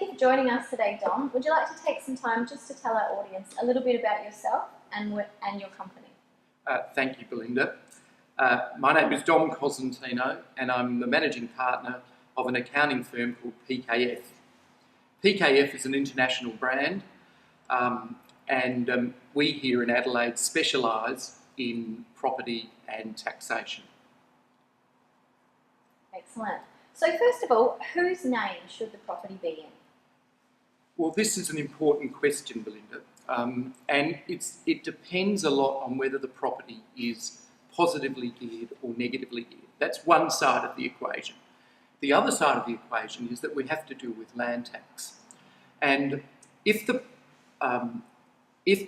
you for joining us today, Dom. Would you like to take some time just to tell our audience a little bit about yourself and your company? Thank you, Belinda. My name is Dom Cosentino, and I'm the managing partner of an accounting firm called PKF. PKF is an international brand, and we here in Adelaide specialise in property and taxation. Excellent. So first of all, whose name should the property be in? Well, this is an important question, Belinda, and it depends a lot on whether the property is positively geared or negatively geared. That's one side of the equation. The other side of the equation is that we have to deal with land tax. And if the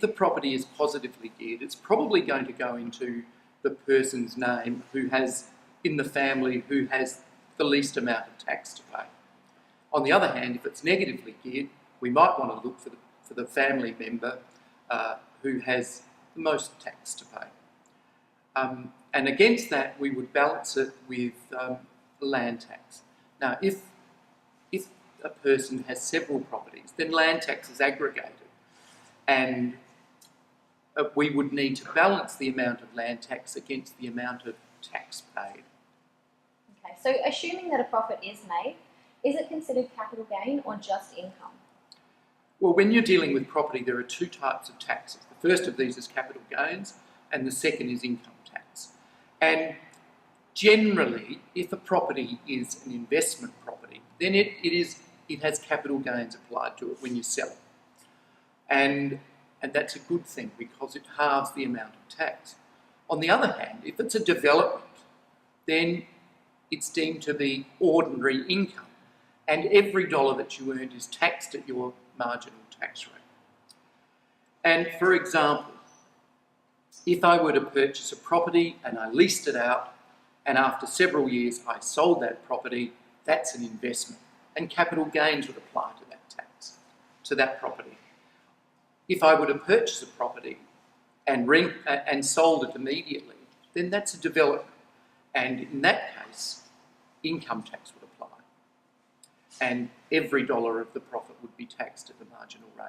property is positively geared, it's probably going to go into the person's name who has, in the family, who has the least amount of tax to pay. On the other hand, if it's negatively geared, we might want to look for the family member who has the most tax to pay. And against that, we would balance it with land tax. Now, if a person has several properties, then land tax is aggregated, and we would need to balance the amount of land tax against the amount of tax paid. Okay, so assuming that a profit is made, is it considered capital gain or just income? Well, when you're dealing with property, there are two types of taxes. The first of these is capital gains, and the second is income tax. And generally, if a property is an investment property, then it has capital gains applied to it when you sell it. And that's a good thing because it halves the amount of tax. On the other hand, if it's a development, then it's deemed to be ordinary income, and every dollar that you earned is taxed at your marginal tax rate. And for example, if I were to purchase a property and I leased it out, and after several years I sold that property, that's an investment, and capital gains would apply to that tax, to that property. If I were to purchase a property and sold it immediately, then that's a development, and in that case, income tax would apply, and every dollar of the profit would be taxed at the marginal rate.